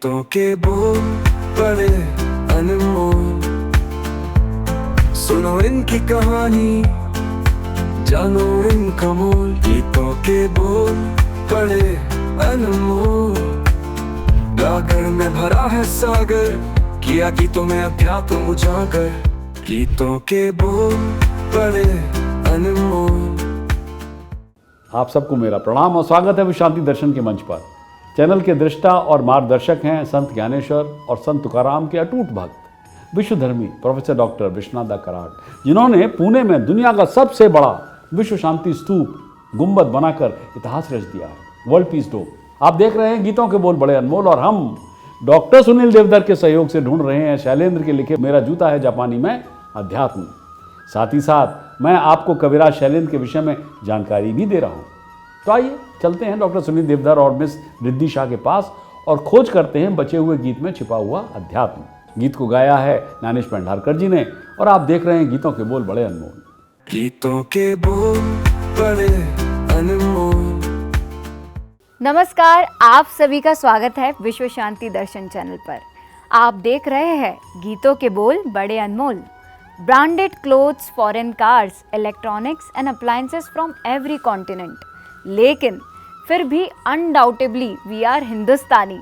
गीतों के बोल बड़े अनमोल, सुनो इनकी कहानी, जानो इनका मोल। गीतों के बोल बड़े अनमोल, गागर में भरा है सागर, किया गीतों में अध्यात्म उजागर। गीतों के बोल बड़े अनमोल। आप सबको मेरा प्रणाम और स्वागत है विश्व शांति दर्शन के मंच पर। चैनल के दृष्टा और मार्गदर्शक हैं संत ज्ञानेश्वर और संत तुकाराम के अटूट भक्त विश्वधर्मी प्रोफेसर डॉक्टर विश्वनाथ दा कराड़, जिन्होंने पुणे में दुनिया का सबसे बड़ा विश्व शांति स्तूप गुंबद बनाकर इतिहास रच दिया है, वर्ल्ड पीस डोम। आप देख रहे हैं गीतों के बोल बड़े अनमोल और हम डॉक्टर सुनील देवधर के सहयोग से ढूंढ रहे हैं शैलेंद्र के लिखे मेरा जूता है जापानी में अध्यात्म। साथ ही साथ मैं आपको कविराज शैलेंद्र के विषय में जानकारी भी दे रहा हूँ। तो आइए चलते हैं डॉक्टर सुनील देवधर और मिस रिद्धि शाह के पास और खोज करते हैं बचे हुए गीत में छिपा हुआ अध्यात्म। गीत को गाया है ज्ञानेश पेंढारकर जी ने और आप देख रहे हैं गीतों के बोल बड़े अनमोल। गीतों के बोल बड़े अनमोल। नमस्कार, आप सभी का स्वागत है विश्व शांति दर्शन चैनल पर। आप देख रहे हैं गीतों के बोल बड़े अनमोल। Branded clothes, foreign cars, electronics and appliances from every continent, लेकिन फिर भी अनडाउटेबली वी आर हिंदुस्तानी।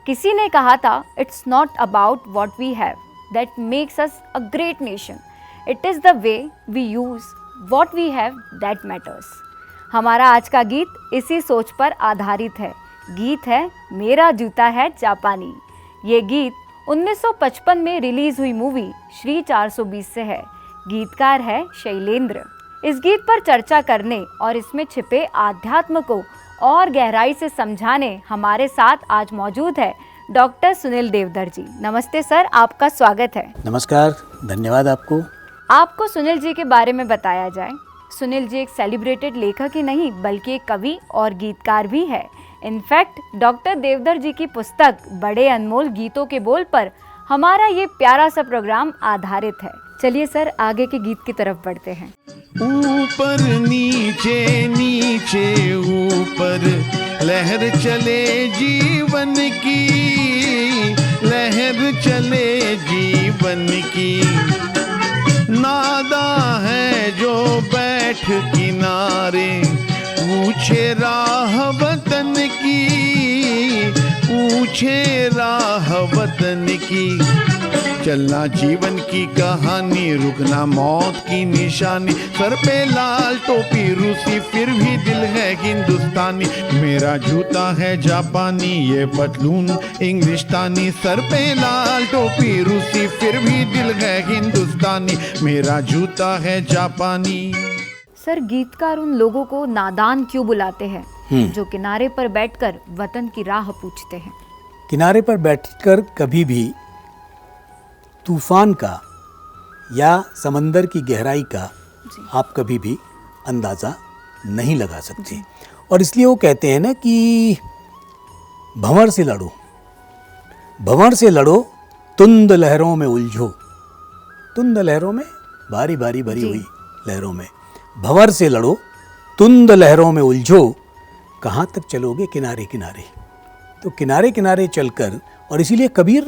किसी ने कहा था, it's not about what we have that makes us a great nation, it is the way we use what we have that matters. हमारा आज का गीत इसी सोच पर आधारित है। गीत है मेरा जूता है जापानी। ये गीत 1955 में रिलीज हुई मूवी श्री 420 से है। गीतकार है शैलेंद्र। इस गीत पर चर्चा करने और इसमें छिपे आध्यात्म को और गहराई से समझाने हमारे साथ आज मौजूद है डॉक्टर सुनील देवधर जी। नमस्ते सर, आपका स्वागत है। नमस्कार, धन्यवाद आपको सुनील जी के बारे में बताया जाए। सुनील जी एक सेलिब्रेटेड लेखक ही नहीं बल्कि एक कवि और गीतकार भी है। इनफैक्ट डॉक्टर देवधर जी की पुस्तक बड़े अनमोल गीतों के बोल पर हमारा ये प्यारा सा प्रोग्राम आधारित है। चलिए सर, आगे के गीत की तरफ बढ़ते हैं। ऊपर नीचे नीचे ऊपर लहर चले जीवन की, लहर चले जीवन की। नादा है जो बैठ किनारे, पूछे राह वतन की, पूछे राह वतन की। चलना जीवन की कहानी, रुकना मौत की निशानी। सर पे लाल टोपी रूसी, फिर भी दिल है हिंदुस्तानी। मेरा जूता है जापानी, ये पतलून इंग्लिस्तानी। सर पे लाल टोपी रूसी, फिर भी दिल है हिंदुस्तानी। मेरा जूता है जापानी। सर, गीतकार उन लोगों को नादान क्यों बुलाते हैं जो किनारे पर बैठकर वतन की राह पूछते हैं? किनारे पर बैठकर कभी भी तूफान का या समंदर की गहराई का आप कभी भी अंदाज़ा नहीं लगा सकते। और इसलिए वो कहते हैं ना कि भंवर से लड़ो, भंवर से लड़ो, तुंद लहरों में उलझो। तुंद लहरों में, भारी भारी भरी हुई लहरों में, भंवर से लड़ो, तुंद लहरों में उलझो। कहाँ तक चलोगे किनारे किनारे? तो किनारे किनारे चलकर, और इसीलिए कबीर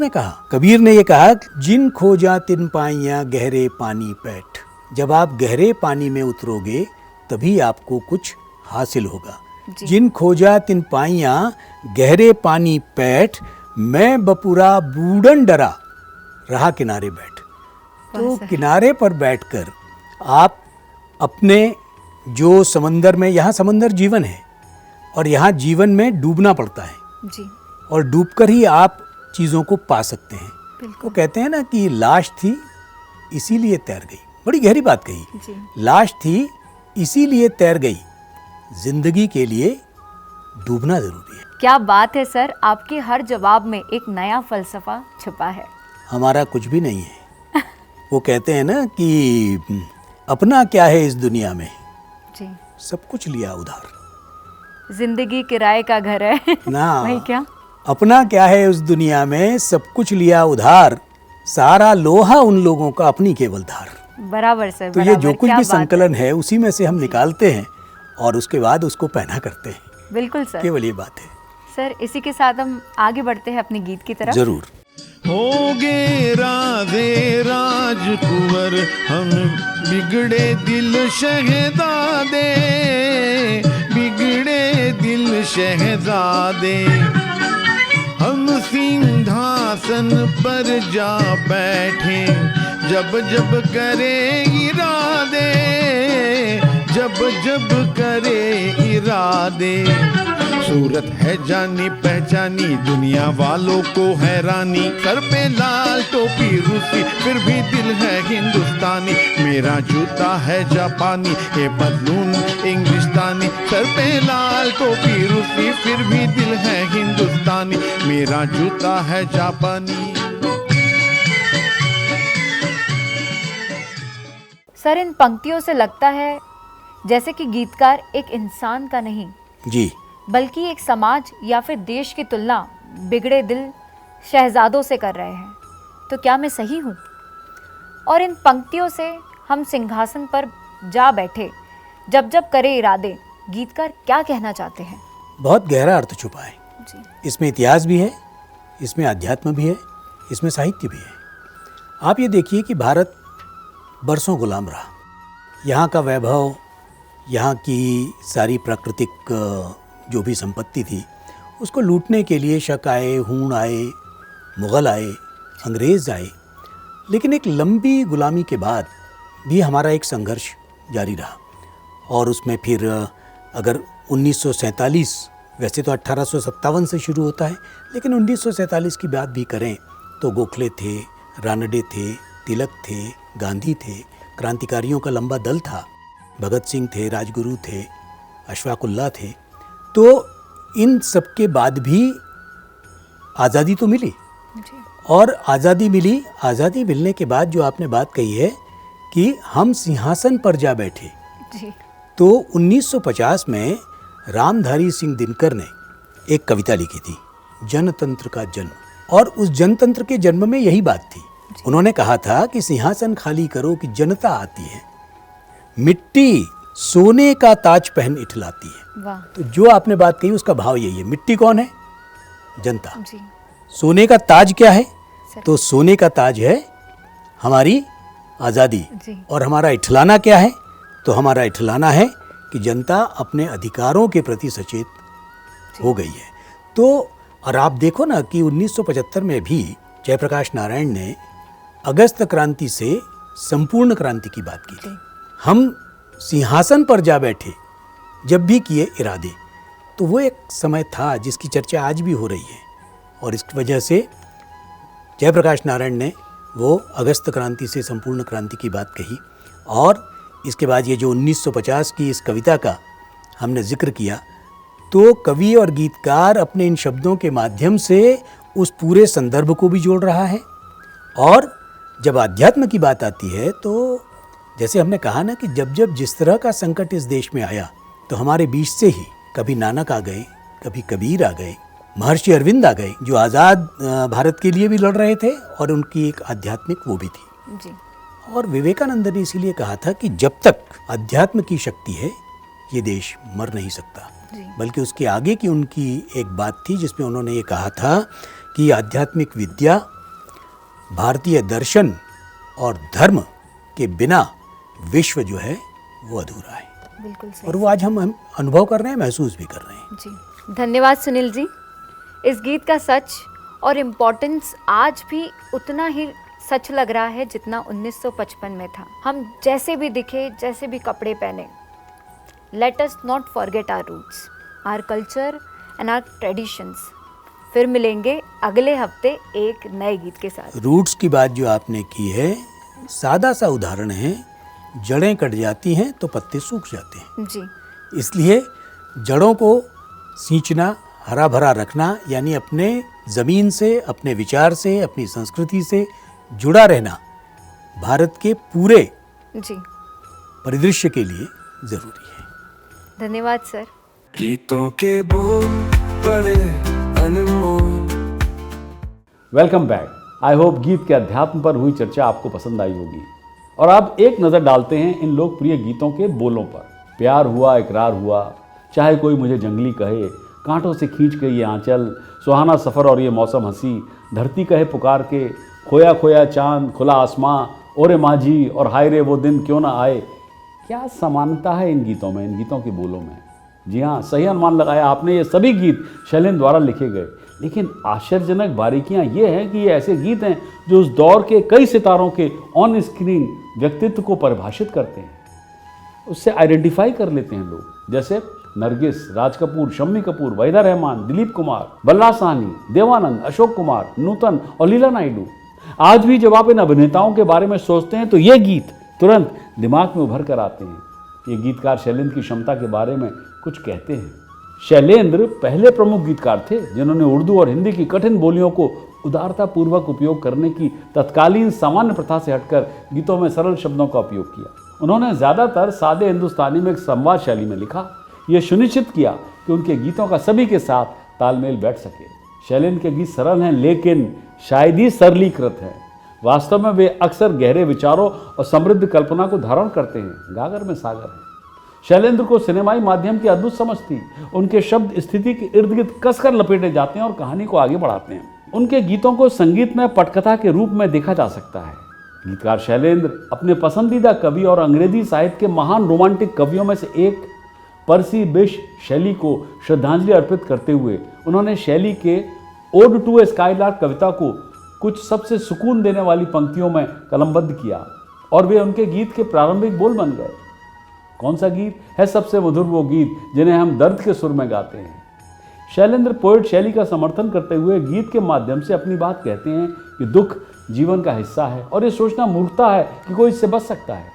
ने ये कहा, जिन खोजा तिन पाइयाँ गहरे पानी पैठ। जब आप गहरे पानी में उतरोगे तभी आपको कुछ हासिल होगा। जिन खोजा तिन पाइयाँ गहरे पानी पैठ, मैं बपुरा बूढ़न डरा रहा किनारे बैठ। तो किनारे पर बैठकर आप अपने जो समंदर में, यहाँ समंदर जीवन है और यहाँ जीवन में डूबना पड़ता है जी, और डूबकर ही आप चीज़ों को पा सकते हैं। वो कहते हैं ना कि लाश थी इसीलिए तैर गई। बड़ी गहरी बात कही। लाश थी इसीलिए तैर गई, जिंदगी के लिए डूबना जरूरी है। क्या बात है सर, आपके हर जवाब में एक नया फलसफा छुपा है। हमारा कुछ भी नहीं है। वो कहते हैं ना कि अपना क्या है इस दुनिया में जी, सब कुछ लिया उधार। जिंदगी किराए का घर है ना, वही क्या? अपना क्या है उस दुनिया में, सब कुछ लिया उधार। सारा लोहा उन लोगों का अपनी केवल धार। बराबर सर, तो ये जो कुछ भी संकलन है उसी में से हम निकालते हैं और उसके बाद उसको पहना करते हैं। बिल्कुल सर, केवल ये बात है। सर इसी के साथ हम आगे बढ़ते हैं अपने गीत की तरफ। जरूर। होगे राधे राजकुंवर हम बिगड़े दिल शहजादे, बिगड़े दिल शहजादे। हम सिंहासन पर जा बैठे जब जब करे इरादे, जब जब करे इरादे। सूरत है जानी पहचानी दुनिया वालों को हैरानी, सर पे लाल टोपी रूसी फिर भी दिल है हिंदुस्तानी। मेरा जूता है जापानी ये बदलून इंग्लिस्तानी, सर पे लाल टोपी रूसी फिर भी दिल है हिंदुस्तानी। मेरा जूता है जापानी। सर इन पंक्तियों से लगता है जैसे कि गीतकार एक इंसान का नहीं जी, बल्कि एक समाज या फिर देश की तुलना बिगड़े दिल शहजादों से कर रहे हैं। तो क्या मैं सही हूँ? और इन पंक्तियों से हम सिंहासन पर जा बैठे जब जब करे इरादे, गीतकार क्या कहना चाहते हैं? बहुत गहरा अर्थ छुपा है जी। इसमें। इतिहास भी है, इसमें अध्यात्म भी है, इसमें साहित्य भी है। आप ये देखिए कि भारत बरसों गुलाम रहा। यहाँ का वैभव, यहाँ की सारी प्राकृतिक जो भी संपत्ति थी उसको लूटने के लिए शक आए, हूण आए, मुग़ल आए, अंग्रेज़ आए। लेकिन एक लंबी गुलामी के बाद भी हमारा एक संघर्ष जारी रहा। और उसमें फिर अगर 1947, वैसे तो 1857 से शुरू होता है, लेकिन 1947 की बात भी करें तो गोखले थे, रानडे थे, तिलक थे, गांधी थे, क्रांतिकारियों का लंबा दल था, भगत सिंह थे, राजगुरु थे, अशफाकुल्लाह थे। तो इन सब के बाद भी आज़ादी तो मिली। और आज़ादी मिली, आज़ादी मिलने के बाद जो आपने बात कही है कि हम सिंहासन पर जा बैठे, जी। तो 1950 में रामधारी सिंह दिनकर ने एक कविता लिखी थी, जनतंत्र का जन्म। और उस जनतंत्र के जन्म में यही बात थी। उन्होंने कहा था कि सिंहासन खाली करो कि जनता आती है, मिट्टी सोने का ताज पहन इठलाती है। वाह। तो जो आपने बात कही उसका भाव यही है। मिट्टी कौन है? जनता। जी। सोने का ताज क्या है? सर। तो सोने का ताज है हमारी आज़ादी। जी। और हमारा इठलाना क्या है? तो हमारा इठलाना है कि जनता अपने अधिकारों के प्रति सचेत हो गई है। तो और आप देखो ना कि 1975 में भी जयप्रकाश नारायण ने अगस्त क्रांति से संपूर्ण क्रांति की बात की थी। हम सिंहासन पर जा बैठे जब भी किए इरादे। तो वो एक समय था जिसकी चर्चा आज भी हो रही है। और इस वजह से जयप्रकाश नारायण ने वो अगस्त क्रांति से संपूर्ण क्रांति की बात कही। और इसके बाद ये जो 1950 की इस कविता का हमने जिक्र किया, तो कवि और गीतकार अपने इन शब्दों के माध्यम से उस पूरे संदर्भ को भी जोड़ रहा है। और जब आध्यात्म की बात आती है तो जैसे हमने कहा ना कि जब जब जिस तरह का संकट इस देश में आया तो हमारे बीच से ही कभी नानक आ गए, कभी कबीर आ गए, महर्षि अरविंद आ गए, जो आज़ाद भारत के लिए भी लड़ रहे थे और उनकी एक आध्यात्मिक वो भी थी। जी। और विवेकानंद ने इसीलिए कहा था कि जब तक अध्यात्म की शक्ति है ये देश मर नहीं सकता। जी। बल्कि उसके आगे की उनकी एक बात थी जिसमें उन्होंने ये कहा था कि आध्यात्मिक विद्या, भारतीय दर्शन और धर्म के बिना विश्व जो है वो अधूरा है। बिल्कुल सही। और वो आज हम अनुभव कर रहे हैं, महसूस भी कर रहे हैं। जी। धन्यवाद सुनील जी। इस गीत का सच और इम्पोर्टेंस आज भी उतना ही सच लग रहा है जितना 1955 में था। हम जैसे भी दिखे, जैसे भी कपड़े पहने, let us not forget our roots, our culture and our traditions. फिर मिलेंगे अगले हफ्ते एक नए गीत के साथ। रूट्स की बात जो आपने की है, सादा सा उदाहरण है, जड़ें कट जाती हैं तो पत्ते सूख जाते हैं। जी। इसलिए जड़ों को सींचना, हरा भरा रखना, यानी अपने ज़मीन से, अपने विचार से, अपनी संस्कृति से जुड़ा रहना भारत के पूरे जी परिदृश्य के लिए ज़रूरी है। धन्यवाद सर। गीतों के बोल बड़े अनमोल। Welcome back. आई होप गीत के अध्यात्म पर हुई चर्चा आपको पसंद आई होगी। और अब एक नज़र डालते हैं इन लोकप्रिय गीतों के बोलों पर। प्यार हुआ, इकरार हुआ, चाहे कोई मुझे जंगली कहे, कांटों से खींच के ये आंचल, सुहाना सफ़र और ये मौसम हंसी, धरती कहे पुकार के, खोया खोया चांद, खुला आसमां, ओरे माझी और हाय रे वो दिन क्यों ना आए। क्या समानता है इन गीतों में, इन गीतों के बोलों में। जी हाँ, सही अनुमान लगाया आपने, ये सभी गीत शैलेंद्र द्वारा लिखे गए। लेकिन आश्चर्यजनक बारीकियां ये हैं कि ये ऐसे गीत हैं जो उस दौर के कई सितारों के ऑन स्क्रीन व्यक्तित्व को परिभाषित करते हैं, उससे आइडेंटिफाई कर लेते हैं लोग। जैसे नरगिस, राज कपूर, शम्मी कपूर, वहीदा रहमान, दिलीप कुमार, बल्ला साहनी, देवानंद, अशोक कुमार, नूतन और लीला नायडू। आज भी जब आप इन अभिनेताओं के बारे में सोचते हैं तो ये गीत तुरंत दिमाग में उभर कर आते हैं। ये गीतकार शैलेंद्र की क्षमता के बारे में कुछ कहते हैं। शैलेंद्र पहले प्रमुख गीतकार थे जिन्होंने उर्दू और हिंदी की कठिन बोलियों को उदारतापूर्वक उपयोग करने की तत्कालीन सामान्य प्रथा से हटकर गीतों में सरल शब्दों का उपयोग किया। उन्होंने ज़्यादातर सादे हिंदुस्तानी में एक संवाद शैली में लिखा। ये सुनिश्चित किया कि उनके गीतों का सभी के साथ तालमेल बैठ सके। शैलेंद्र के गीत सरल हैं लेकिन शायद ही सरलीकृत हैं। वास्तव में वे अक्सर गहरे विचारों और समृद्ध कल्पना को धारण करते हैं। गागर में सागर है। शैलेंद्र को सिनेमाई माध्यम की अद्भुत समझ थी। उनके शब्द स्थिति के इर्द गिर्द कसकर लपेटे जाते हैं और कहानी को आगे बढ़ाते हैं। उनके गीतों को संगीत में पटकथा के रूप में देखा जा सकता है। गीतकार शैलेंद्र अपने पसंदीदा कवि और अंग्रेजी साहित्य के महान रोमांटिक कवियों में से एक पर्सी बिश शैली को श्रद्धांजलि अर्पित करते हुए उन्होंने शैली के ओड टू ए स्काईलार्क कविता को कुछ सबसे सुकून देने वाली पंक्तियों में कलमबद्ध किया और वे उनके गीत के प्रारंभिक बोल बन गए। कौन सा गीत है सबसे मधुर वो गीत जिन्हें हम दर्द के सुर में गाते हैं। शैलेंद्र पोएट शैली का समर्थन करते हुए गीत के माध्यम से अपनी बात कहते हैं कि दुख जीवन का हिस्सा है और ये सोचना मूर्खता है कि कोई इससे बच सकता है।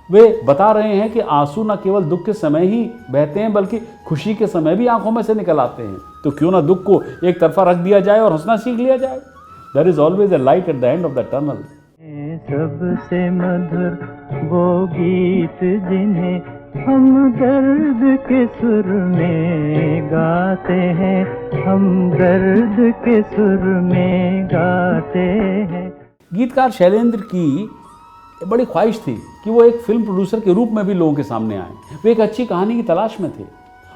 वे बता रहे हैं कि आंसू न केवल दुख के समय ही बहते हैं बल्कि खुशी के समय भी आंखों में से निकल आते हैं। तो क्यों ना दुख को एक तरफा रख दिया जाए और हंसना सीख लिया जाए। There is always a light at the end of the tunnel. सबसे मधुर वो गीत जिन्हें हम दर्द के सुर में गाते हैं, हम दर्द के सुर में गाते हैं। गीतकार शैलेंद्र की बड़ी ख्वाहिश थी कि वो एक फिल्म प्रोड्यूसर के रूप में भी लोगों के सामने आए। वे एक अच्छी कहानी की तलाश में थे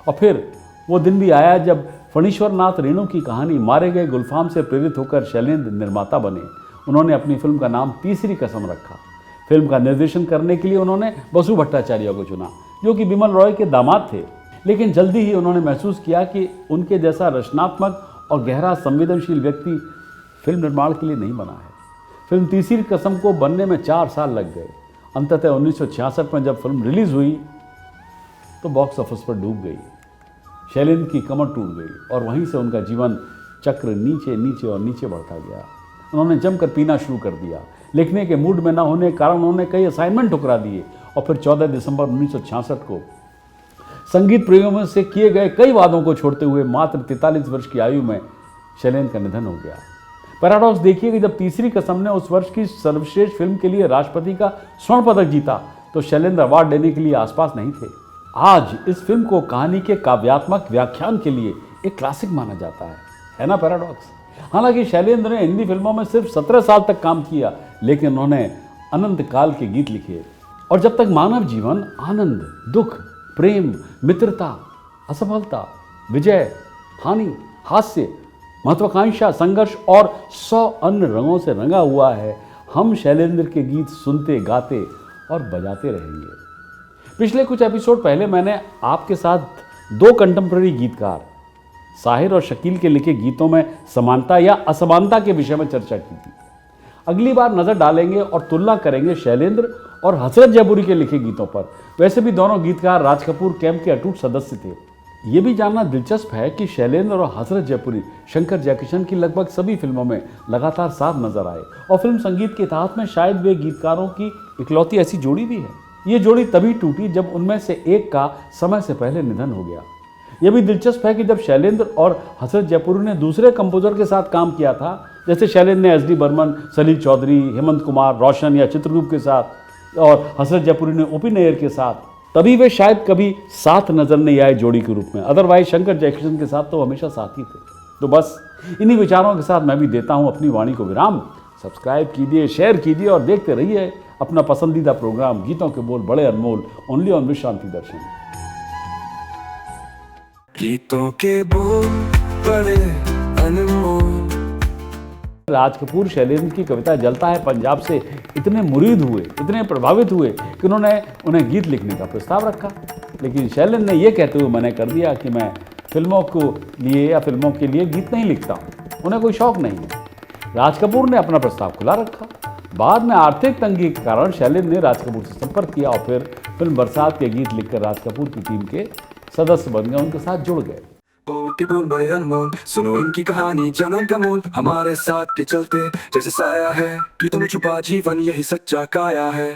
और फिर वो दिन भी आया जब फणीश्वर नाथ रेणु की कहानी मारे गए गुलफाम से प्रेरित होकर शैलेंद्र निर्माता बने। उन्होंने अपनी फिल्म का नाम तीसरी कसम रखा। फिल्म का निर्देशन करने के लिए उन्होंने बसु भट्टाचार्य को चुना जो कि बिमल रॉय के दामाद थे। लेकिन जल्दी ही उन्होंने महसूस किया कि उनके जैसा रचनात्मक और गहरा संवेदनशील व्यक्ति फिल्म निर्माण के लिए नहीं बना है। फिल्म तीसरी कसम को बनने में 4 साल लग गए। अंततः 1966 में जब फिल्म रिलीज हुई तो बॉक्स ऑफिस पर डूब गई। शैलेंद्र की कमर टूट गई और वहीं से उनका जीवन चक्र नीचे नीचे और नीचे बढ़ता गया। उन्होंने जमकर पीना शुरू कर दिया। लिखने के मूड में न होने के कारण उन्होंने कई असाइनमेंट ठुकरा दिए और फिर 14 दिसंबर 1966 को संगीत प्रेमियों से किए गए कई वादों को छोड़ते हुए मात्र 43 वर्ष की आयु में शैलेंद्र का निधन हो गया। पैराडॉक्स देखिए कि जब तीसरी कसम ने उस वर्ष की सर्वश्रेष्ठ फिल्म के लिए राष्ट्रपति का स्वर्ण पदक जीता तो शैलेंद्र अवार्ड देने के लिए आसपास नहीं थे। आज इस फिल्म को कहानी के काव्यात्मक व्याख्यान के लिए एक क्लासिक माना जाता है ना पैराडॉक्स। हालांकि शैलेंद्र ने हिंदी फिल्मों में सिर्फ 17 साल तक काम किया लेकिन उन्होंने अनंत काल के गीत लिखे और जब तक मानव जीवन आनंद, दुख, प्रेम, मित्रता, असफलता, विजय, हानि, हास्य, महत्वाकांक्षा, संघर्ष और 100 अन्य रंगों से रंगा हुआ है, हम शैलेंद्र के गीत सुनते, गाते और बजाते रहेंगे। पिछले कुछ एपिसोड पहले मैंने आपके साथ 2 कंटेम्प्रेरी गीतकार साहिर और शकील के लिखे गीतों में समानता या असमानता के विषय में चर्चा की थी। अगली बार नजर डालेंगे और तुलना करेंगे शैलेंद्र और हसरत जयपुरी के लिखे गीतों पर। वैसे भी दोनों गीतकार राज कपूर कैंप के अटूट सदस्य थे। ये भी जानना दिलचस्प है कि शैलेंद्र और हसरत जयपुरी शंकर जयकिशन की लगभग सभी फिल्मों में लगातार साथ नजर आए और फिल्म संगीत के इतिहास में शायद वे गीतकारों की इकलौती ऐसी जोड़ी भी है। ये जोड़ी तभी टूटी जब उनमें से एक का समय से पहले निधन हो गया। यह भी दिलचस्प है कि जब शैलेंद्र और हसरत जयपुरी ने दूसरे कंपोजर के साथ काम किया था, जैसे शैलेंद्र ने एस.डी. बर्मन, सलील चौधरी, हेमंत कुमार, रोशन या चित्रगुप्त के साथ और हसरत जयपुरी ने ओ.पी. नैयर के साथ, तभी वे शायद कभी साथ नजर नहीं आए जोड़ी के रूप में। अदरवाइज शंकर जयकिशन के साथ तो हमेशा साथ ही थे। तो बस इन्हीं विचारों के साथ मैं भी देता हूं अपनी वाणी को विराम। सब्सक्राइब कीजिए, शेयर कीजिए और देखते रहिए अपना पसंदीदा प्रोग्राम गीतों के बोल बड़े अनमोल, ओनली ऑन विश्व शांति दर्शन। गीतों के बोल बड़े अनमोल। राज कपूर शैलेंद्र की कविता जलता है पंजाब से इतने मुरीद हुए, इतने प्रभावित हुए कि उन्होंने उन्हें गीत लिखने का प्रस्ताव रखा। लेकिन शैलेंद्र ने यह कहते हुए मना कर दिया कि मैं फिल्मों को लिए या फिल्मों के लिए गीत नहीं लिखता हूँ, उन्हें कोई शौक नहीं है। राज कपूर ने अपना प्रस्ताव खुला रखा। बाद में आर्थिक तंगी के कारण शैलेंद्र ने राज कपूर से संपर्क किया और फिर फिल्म बरसात के गीत लिखकर राज कपूर की टीम के सदस्य बन गए, उनके साथ जुड़ गए। बोल के बोल बड़े अनमोल, सुनो इनकी कहानी जनन का मोल। हमारे साथ के चलते जैसे साया है, गीतों में छुपा जीवन यही सच्चा काया है।